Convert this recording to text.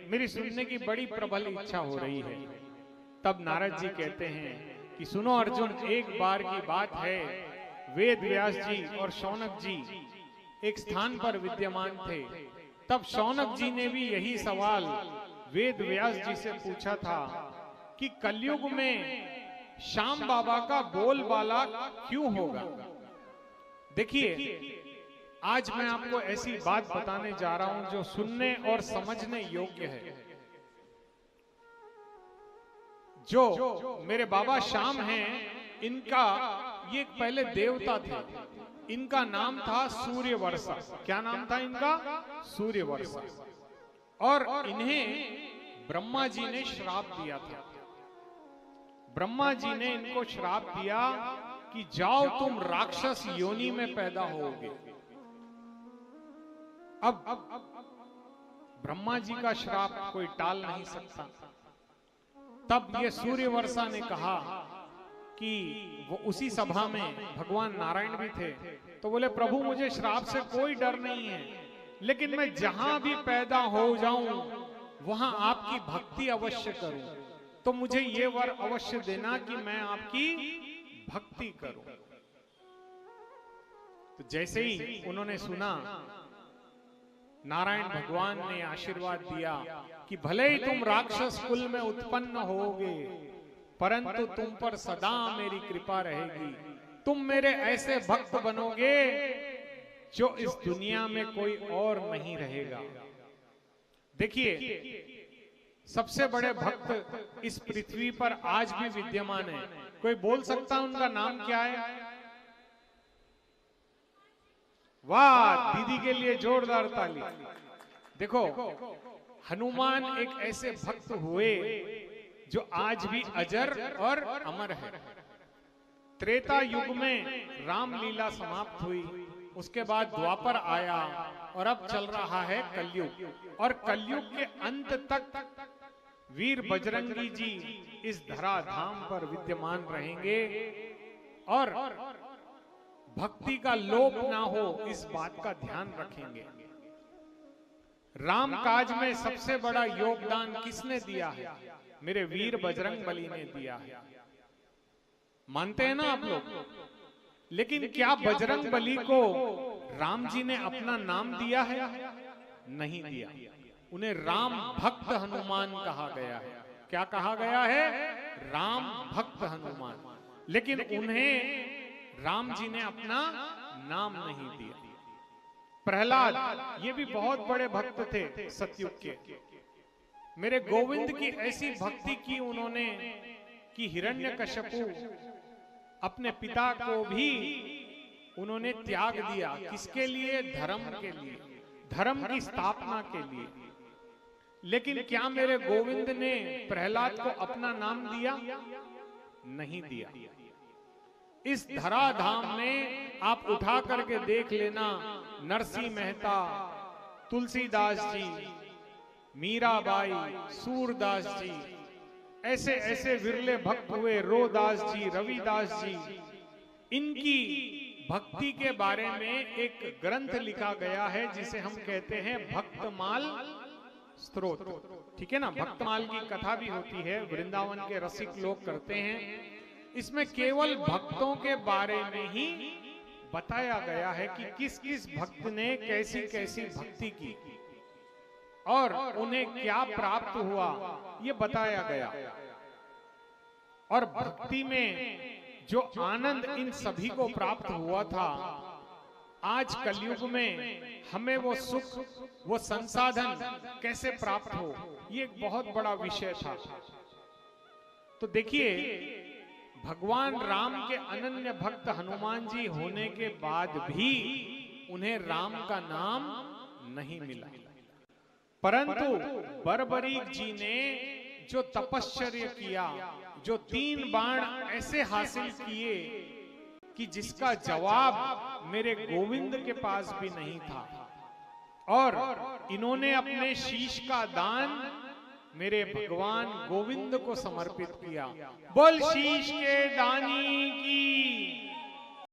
मेरी सुनने की बड़ी प्रबल इच्छा हो रही है। तब नारद जी कहते हैं कि सुनो अर्जुन, एक बार की बात है, वेद व्यास जी और शौनक जी एक स्थान पर विद्यमान थे। तब शौनक जी ने भी यही सवाल वेद व्यास जी से पूछा था कि कलयुग में श्याम बाबा का बोलबाला क्यों होगा। देखिए, आज मैं आपको ऐसी बात बताने जा रहा हूं जो सुनने और समझने योग्य है। जो मेरे बाबा श्याम हैं, इनका ये पहले देवता थे। इनका नाम था सूर्यवर्षा। क्या नाम था इनका? सूर्यवर्षा। और इन्हें ब्रह्मा जी ने श्राप दिया था। ब्रह्मा जी ने इनको श्राप दिया कि जाओ तुम राक्षस योनि में पैदा होगे। अब ब्रह्मा जी का श्राप कोई टाल नहीं सकता। तब ये सूर्यवर्षा ने कहा कि वो उसी सभा में भगवान नारायण भी थे, तो बोले प्रभु मुझे श्राप से कोई डर नहीं है, लेकिन मैं जहां भी पैदा हो जाऊं वहां आपकी भक्ति अवश्य करूं। तो मुझे ये वर अवश्य देना कि मैं आपकी भक्ति करूं। तो जैसे ही उन्होंने सुना, नारायण भगवान ने आशीर्वाद दिया कि भले ही तुम राक्षस कुल में उत्पन्न होगे, परंतु तुम पर सदा मेरी कृपा रहेगी। तुम मेरे ऐसे भक्त बनोगे जो इस दुनिया में कोई और नहीं रहेगा। देखिए, सबसे बड़े भक्त इस पृथ्वी पर आज भी विद्यमान है। कोई बोल सकता है उनका नाम क्या है? वाह, दीदी के लिए जोरदार ताली। देखो, हनुमान एक ऐसे भक्त हुए जो आज भी अजर और अमर है। त्रेता युग में रामलीला समाप्त हुई, उसके बाद द्वापर आया और अब चल रहा है कलयुग। और कलयुग के अंत तक वीर बजरंगी जी इस धराधाम पर विद्यमान रहेंगे और भक्ति का लोप ना हो, इस बात का ध्यान रखेंगे। राम काज में सबसे बड़ा योगदान किसने दिया है? मेरे वीर बजरंग बली ने दिया है। मानते हैं ना आप लोग? लेकिन क्या बजरंग बली को राम जी ने अपना नाम दिया है? नहीं दिया। उन्हें राम भक्त हनुमान कहा गया है। क्या कहा गया है? राम भक्त हनुमान। लेकिन उन्हें राम जी ने अपना नाम नहीं दिया। प्रहलाद ये भी बहुत बड़े भक्त थे सतयुग के। मेरे गोविंद की ऐसी भक्ति की उन्होंने कि हिरण्यकश्यपु अपने पिता को भी उन्होंने त्याग दिया। किसके लिए? धर्म के लिए, धर्म की स्थापना के लिए। लेकिन क्या मेरे गोविंद ने प्रहलाद को अपना नाम दिया? नहीं दिया। इस धराधाम में आप उठा करके देख लेना, नरसिंह मेहता, तुलसीदास जी, मीराबाई, सूरदास जी, ऐसे ऐसे विरले भक्त हुए, रोदास जी, रविदास जी। इनकी भक्ति के बारे में एक ग्रंथ लिखा गया है जिसे हम कहते हैं भक्तमाल स्तोत्र। ठीक है ना? भक्तमाल की कथा भी होती है, वृंदावन के रसिक लोग करते हैं। इसमें केवल भक्तों के बारे में ही बताया गया है कि किस किस भक्त ने कैसी कैसी भक्ति की और उन्हें क्या प्राप्त हुआ, ये बताया गया। और भक्ति में जो आनंद इन सभी को प्राप्त हुआ था, आज कलयुग में हमें वो सुख, वो संसाधन कैसे प्राप्त हो, ये एक बहुत बड़ा विषय था। तो देखिए, भगवान राम के अनन्य भक्त हनुमान जी होने के बाद भी उन्हें राम का नाम नहीं मिला। परंतु बर्बरीक जी ने जो तपश्चर्य किया, जो 3 बाण ऐसे हासिल किए कि जिसका जवाब मेरे गोविंद के पास भी नहीं था, और इन्होंने अपने शीश का दान मेरे भगवान गोविंद को समर्पित किया। बोल शीश के दानी की